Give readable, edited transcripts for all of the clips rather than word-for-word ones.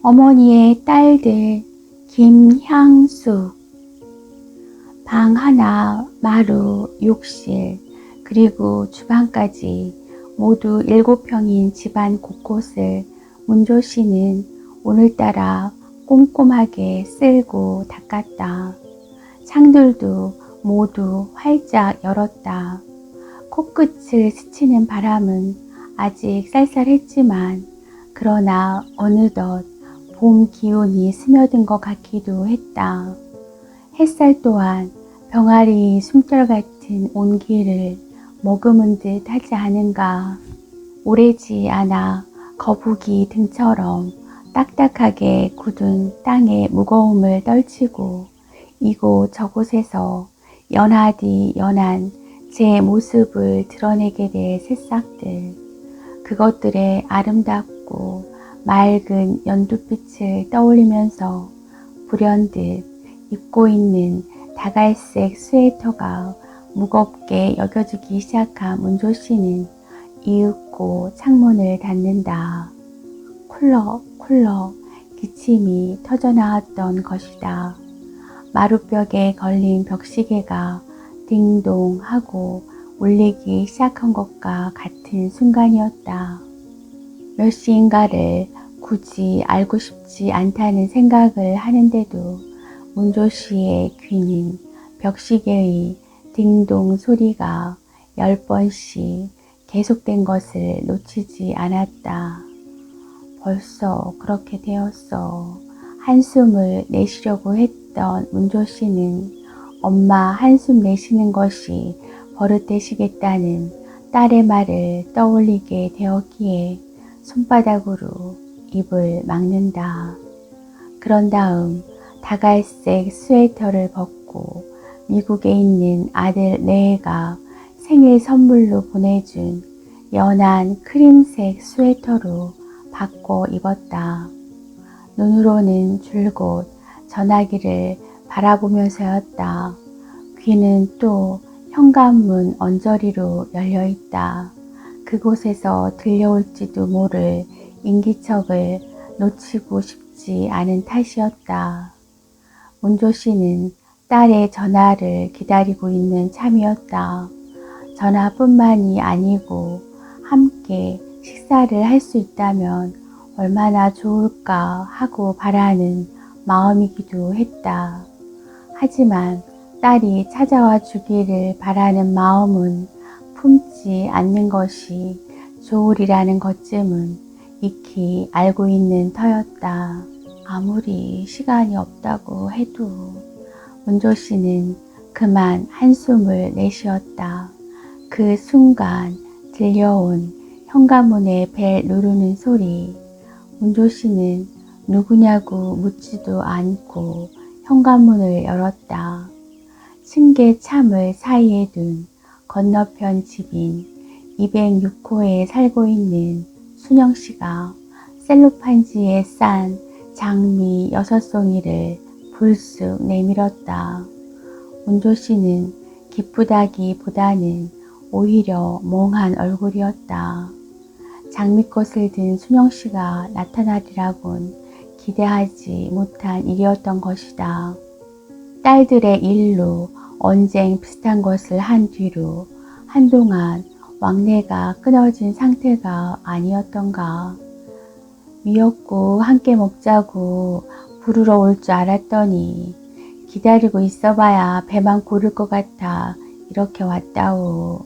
어머니의 딸들 김향숙. 방 하나, 마루, 욕실, 그리고 주방까지 모두 7평인 집안 곳곳을 문조 씨는 오늘따라 꼼꼼하게 쓸고 닦았다. 창들도 모두 활짝 열었다. 코끝을 스치는 바람은 아직 쌀쌀했지만 그러나 어느덧 봄 기운이 스며든 것 같기도 했다. 햇살 또한 병아리 숨결 같은 온기를 머금은 듯 하지 않은가. 오래지 않아 거북이 등처럼 딱딱하게 굳은 땅의 무거움을 떨치고 이곳 저곳에서 연하디 연한 제 모습을 드러내게 될 새싹들, 그것들의 아름답고 맑은 연두빛을 떠올리면서 불현듯 입고 있는 다갈색 스웨터가 무겁게 여겨지기 시작한 문조 씨는 이윽고 창문을 닫는다. 콜럭콜럭 기침이 터져나왔던 것이다. 마루벽에 걸린 벽시계가 딩동 하고 울리기 시작한 것과 같은 순간이었다. 몇 시인가를 굳이 알고 싶지 않다는 생각을 하는데도 문조 씨의 귀는 벽시계의 딩동 소리가 10번씩 계속된 것을 놓치지 않았다. 벌써 그렇게 되었어. 한숨을 내쉬려고 했던 문조 씨는 엄마 한숨 내쉬는 것이 버릇되시겠다는 딸의 말을 떠올리게 되었기에 손바닥으로 입을 막는다. 그런 다음 다갈색 스웨터를 벗고 미국에 있는 아들 레에가 생일 선물로 보내준 연한 크림색 스웨터로 바꿔 입었다. 눈으로는 줄곧 전화기를 바라보면서였다. 귀는 또 현관문 언저리로 열려있다. 그곳에서 들려올지도 모를 인기척을 놓치고 싶지 않은 탓이었다. 문조 씨는 딸의 전화를 기다리고 있는 참이었다. 전화뿐만이 아니고 함께 식사를 할 수 있다면 얼마나 좋을까 하고 바라는 마음이기도 했다. 하지만 딸이 찾아와 주기를 바라는 마음은 품지 않는 것이 좋으리라는 것쯤은 익히 알고 있는 터였다. 아무리 시간이 없다고 해도 문조 씨는 그만 한숨을 내쉬었다. 그 순간 들려온 현관문의 벨 누르는 소리. 문조 씨는 누구냐고 묻지도 않고 현관문을 열었다. 층계 참을 사이에 둔 건너편 집인 206호에 살고 있는 순영 씨가 셀로판지에 싼 장미 6송이를 불쑥 내밀었다. 문조 씨는 기쁘다기보다는 오히려 몽한 얼굴이었다. 장미꽃을 든 순영 씨가 나타나리라곤 기대하지 못한 일이었던 것이다. 딸들의 일로 언쟁 비슷한 것을 한 뒤로 한동안 왕래가 끊어진 상태가 아니었던가. 미역국 함께 먹자고 부르러 올 줄 알았더니 기다리고 있어봐야 배만 고를 것 같아 이렇게 왔다오.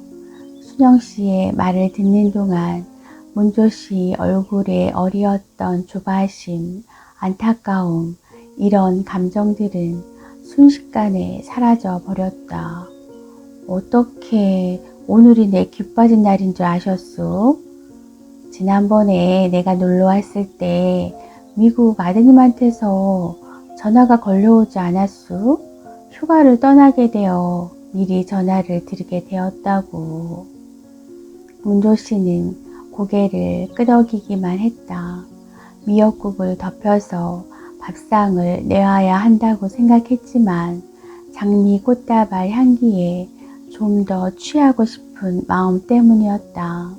순영 씨의 말을 듣는 동안 문조 씨 얼굴에 어리었던 조바심, 안타까움, 이런 감정들은 순식간에 사라져 버렸다. 어떻게 오늘이 내 귀 빠진 날인 줄 아셨소? 지난번에 내가 놀러 왔을 때 미국 아드님한테서 전화가 걸려오지 않았소? 휴가를 떠나게 되어 미리 전화를 드리게 되었다고. 문조 씨는 고개를 끄덕이기만 했다. 미역국을 덮여서 밥상을 내와야 한다고 생각했지만 장미 꽃다발 향기에 좀 더 취하고 싶은 마음 때문이었다.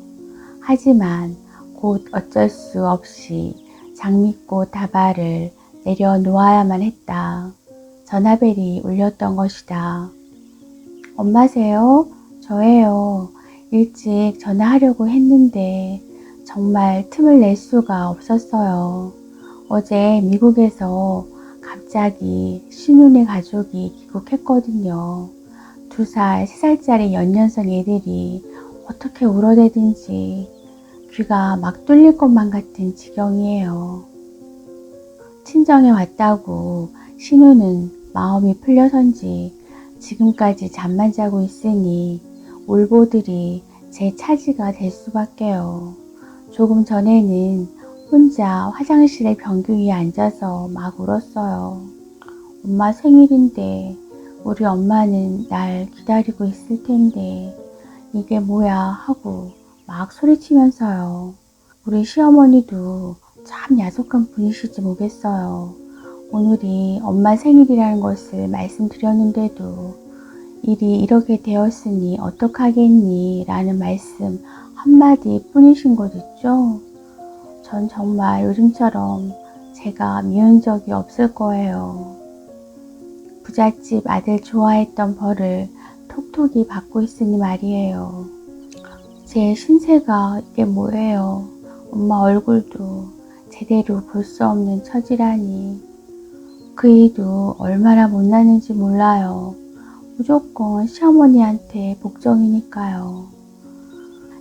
하지만 곧 어쩔 수 없이 장미꽃 다발을 내려놓아야만 했다. 전화벨이 울렸던 것이다. 엄마세요? 저예요. 일찍 전화하려고 했는데 정말 틈을 낼 수가 없었어요. 어제 미국에서 갑자기 신혼의 가족이 귀국했거든요. 2살, 3살짜리 연년생 애들이 어떻게 울어대든지 귀가 막 뚫릴 것만 같은 지경이에요. 친정에 왔다고 신우는 마음이 풀려선지 지금까지 잠만 자고 있으니 울보들이 제 차지가 될 수밖에요. 조금 전에는 혼자 화장실의 변기 위에 앉아서 막 울었어요. 엄마 생일인데 우리 엄마는 날 기다리고 있을 텐데 이게 뭐야 하고 막 소리치면서요. 우리 시어머니도 참 야속한 분이실지 모르겠어요. 오늘이 엄마 생일이라는 것을 말씀드렸는데도 일이 이렇게 되었으니 어떡하겠니 라는 말씀 한마디 뿐이신 것 있죠? 전 정말 요즘처럼 제가 미운 적이 없을 거예요. 부잣집 아들 좋아했던 벌을 톡톡히 받고 있으니 말이에요. 제 신세가 이게 뭐예요. 엄마 얼굴도 제대로 볼 수 없는 처지라니. 그 일도 얼마나 못나는지 몰라요. 무조건 시어머니한테 복종이니까요.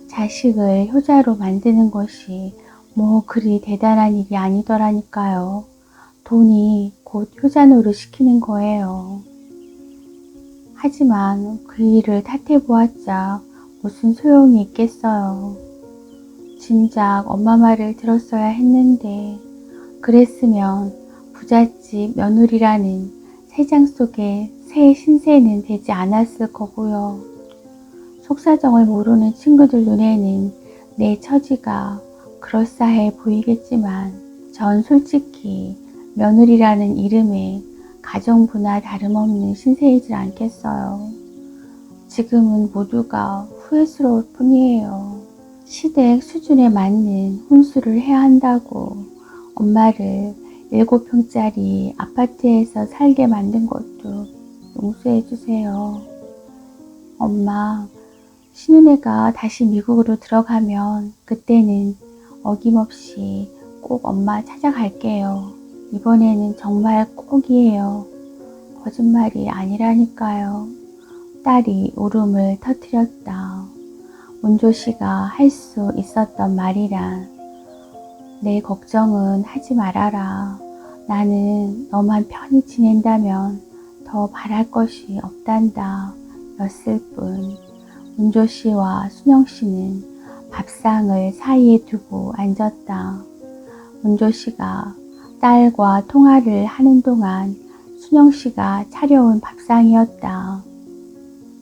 자식을 효자로 만드는 것이 뭐 그리 대단한 일이 아니더라니까요. 돈이 곧 효자 노릇 시키는 거예요. 하지만 그 일을 탓해보았자 무슨 소용이 있겠어요. 진작 엄마 말을 들었어야 했는데 그랬으면 부잣집 며느리라는 새장 속에 새 신세는 되지 않았을 거고요. 속사정을 모르는 친구들 눈에는 내 처지가 그럴싸해 보이겠지만 전 솔직히 며느리라는 이름에 가정부나 다름없는 신세이질 않겠어요. 지금은 모두가 후회스러울 뿐이에요. 시댁 수준에 맞는 혼수를 해야 한다고 엄마를 7평짜리 아파트에서 살게 만든 것도 용서해 주세요. 엄마, 신은혜가 다시 미국으로 들어가면 그때는 어김없이 꼭 엄마 찾아갈게요. 이번에는 정말 꼭이에요. 거짓말이 아니라니까요. 딸이 울음을 터뜨렸다. 문조씨가 할 수 있었던 말이란 내 걱정은 하지 말아라. 나는 너만 편히 지낸다면 더 바랄 것이 없단다 였을 뿐. 문조씨와 순영씨는 밥상을 사이에 두고 앉았다. 문조씨가 딸과 통화를 하는 동안 순영씨가 차려온 밥상이었다.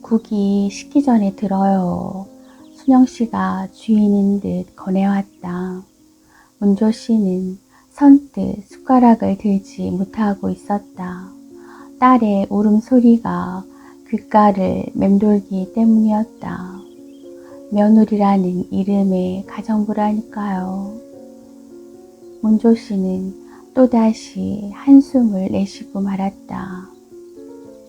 국이 식기 전에 들어요. 순영씨가 주인인 듯 건네왔다. 문조씨는 선뜻 숟가락을 들지 못하고 있었다. 딸의 울음소리가 귓가를 맴돌기 때문이었다. 며느리라는 이름의 가정부라니까요. 문조씨는 또다시 한숨을 내쉬고 말았다.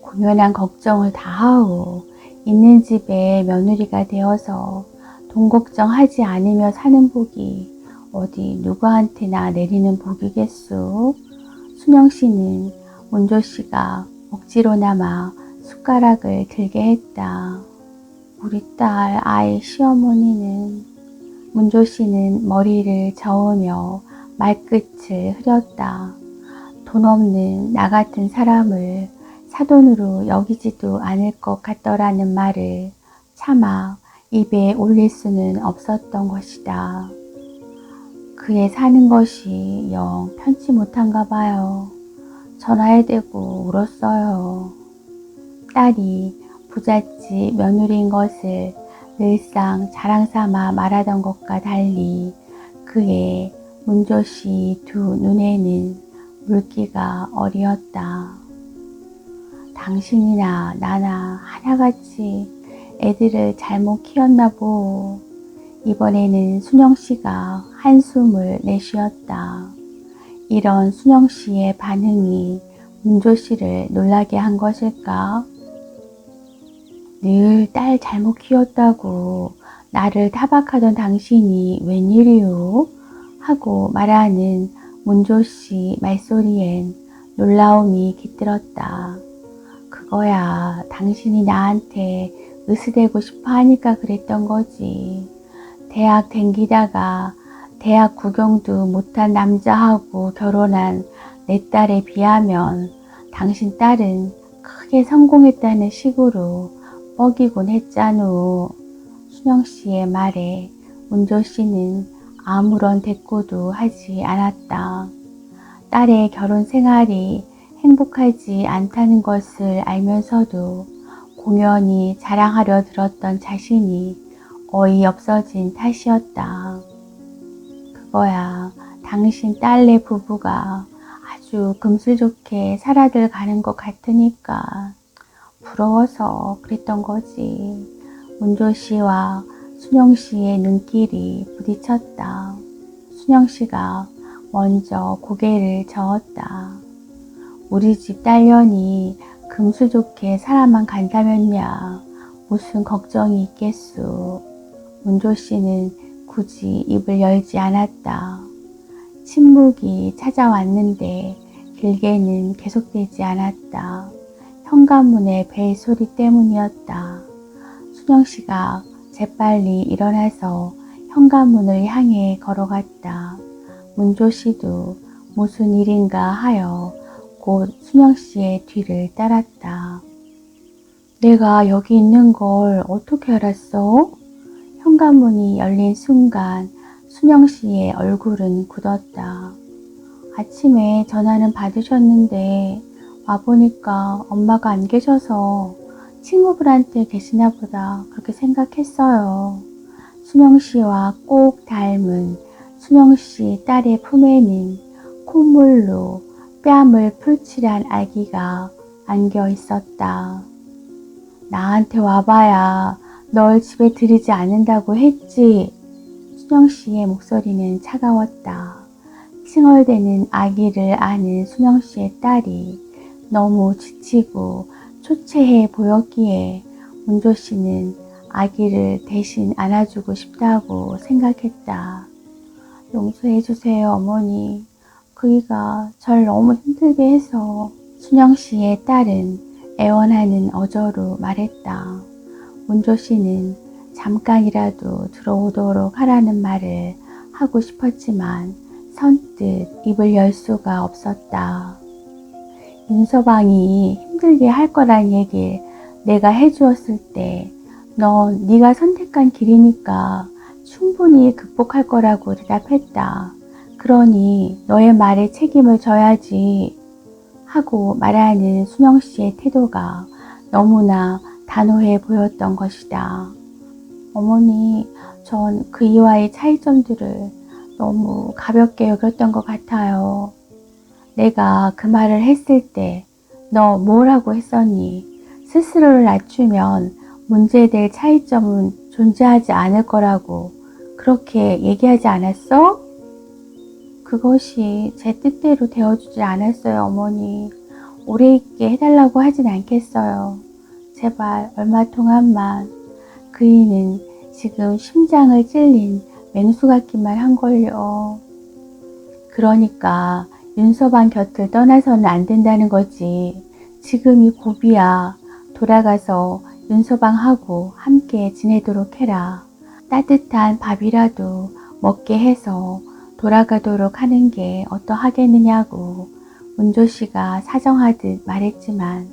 고면한 걱정을 다하고 있는 집에 며느리가 되어서 돈 걱정하지 않으며 사는 복이 어디 누구한테나 내리는 복이겠소. 순영씨는 문조씨가 억지로나마 숟가락을 들게 했다. 우리 딸 아이 시어머니는. 문조씨는 머리를 저으며 말끝을 흐렸다. 돈 없는 나 같은 사람을 사돈으로 여기지도 않을 것 같더라는 말을 차마 입에 올릴 수는 없었던 것이다. 그의 사는 것이 영 편치 못한가 봐요. 전화에 대고 울었어요. 딸이 부잣집 며느리인 것을 늘상 자랑삼아 말하던 것과 달리 그의 문조씨 두 눈에는 물기가 어리었다. 당신이나 나나 하나같이 애들을 잘못 키웠나 보. 이번에는 순영씨가 한숨을 내쉬었다. 이런 순영 씨의 반응이 문조 씨를 놀라게 한 것일까? 늘 딸 잘못 키웠다고 나를 타박하던 당신이 웬일이오? 하고 말하는 문조 씨 말소리엔 놀라움이 깃들었다. 그거야 당신이 나한테 으스대고 싶어 하니까 그랬던 거지. 대학 댕기다가 대학 구경도 못한 남자하고 결혼한 내 딸에 비하면 당신 딸은 크게 성공했다는 식으로 뻐기곤 했잖우. 순영 씨의 말에 문조 씨는 아무런 대꾸도 하지 않았다. 딸의 결혼 생활이 행복하지 않다는 것을 알면서도 공연히 자랑하려 들었던 자신이 어이없어진 탓이었다. 그거야 당신 딸네 부부가 아주 금슬좋게 살아들 가는 것 같으니까 부러워서 그랬던 거지. 문조 씨와 순영 씨의 눈길이 부딪혔다. 순영 씨가 먼저 고개를 저었다. 우리 집 딸년이 금수좋게 살아만 간다면야 무슨 걱정이 있겠소. 문조 씨는 굳이 입을 열지 않았다. 침묵이 찾아왔는데 길게는 계속되지 않았다. 현관문의 벨 소리 때문이었다. 순영 씨가 재빨리 일어나서 현관문을 향해 걸어갔다. 문조 씨도 무슨 일인가 하여 곧 순영 씨의 뒤를 따랐다. 내가 여기 있는 걸 어떻게 알았어? 현관문이 열린 순간 순영 씨의 얼굴은 굳었다. 아침에 전화는 받으셨는데 와보니까 엄마가 안 계셔서 친구분한테 계시나 보다 그렇게 생각했어요. 순영 씨와 꼭 닮은 순영 씨 딸의 품에는 콧물로 뺨을 풀칠한 아기가 안겨 있었다. 나한테 와봐야 널 집에 들이지 않는다고 했지. 순영 씨의 목소리는 차가웠다. 칭얼대는 아기를 안은 순영 씨의 딸이 너무 지치고 초췌해 보였기에 문조 씨는 아기를 대신 안아주고 싶다고 생각했다. 용서해주세요, 어머니. 그이가 절 너무 힘들게 해서. 순영 씨의 딸은 애원하는 어조로 말했다. 문조 씨는 잠깐이라도 들어오도록 하라는 말을 하고 싶었지만 선뜻 입을 열 수가 없었다. 윤서방이 힘들게 할 거란 얘기를 내가 해주었을 때 넌 네가 선택한 길이니까 충분히 극복할 거라고 대답했다. 그러니 너의 말에 책임을 져야지 하고 말하는 순영 씨의 태도가 너무나 단호해 보였던 것이다. 어머니, 전 그이와의 차이점들을 너무 가볍게 여겼던 것 같아요. 내가 그 말을 했을 때 너 뭐라고 했었니? 스스로를 낮추면 문제될 차이점은 존재하지 않을 거라고 그렇게 얘기하지 않았어? 그것이 제 뜻대로 되어주지 않았어요, 어머니. 오래 있게 해달라고 하진 않겠어요. 제발 얼마 동안만. 그이는 지금 심장을 찔린 맹수 같기만 한걸요. 그러니까 윤서방 곁을 떠나서는 안 된다는 거지. 지금이 고비야. 돌아가서 윤서방하고 함께 지내도록 해라. 따뜻한 밥이라도 먹게 해서 돌아가도록 하는 게 어떠하겠느냐고 문조 씨가 사정하듯 말했지만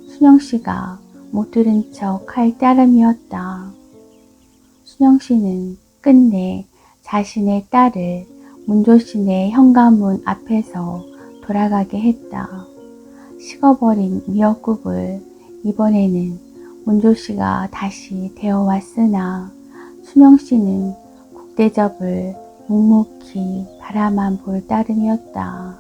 순영 씨가 못 들은 척 할 따름이었다. 순영 씨는 끝내 자신의 딸을 문조 씨네 현관문 앞에서 돌아가게 했다. 식어버린 미역국을 이번에는 문조 씨가 다시 데워왔으나 순영 씨는 국대접을 묵묵히 바라만 볼 따름이었다.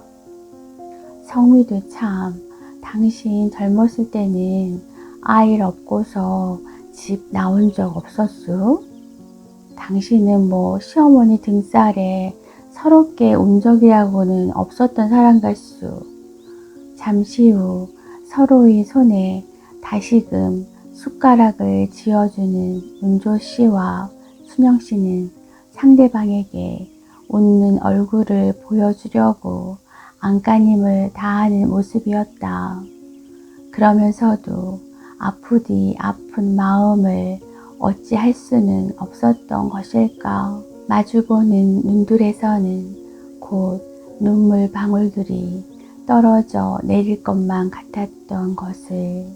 성미도 참, 당신 젊었을 때는 아이를 업고서 집 나온 적 없었소? 당신은 뭐 시어머니 등살에 서럽게 운 적이라고는 없었던 사람 같수. 잠시 후 서로의 손에 다시금 숟가락을 쥐어주는 은조 씨와 순영 씨는 상대방에게 웃는 얼굴을 보여주려고 안간힘을 다하는 모습이었다. 그러면서도 아프디 아픈 마음을 어찌할 수는 없었던 것일까. 마주보는 눈둘에서는 곧 눈물 방울들이 떨어져 내릴 것만 같았던 것을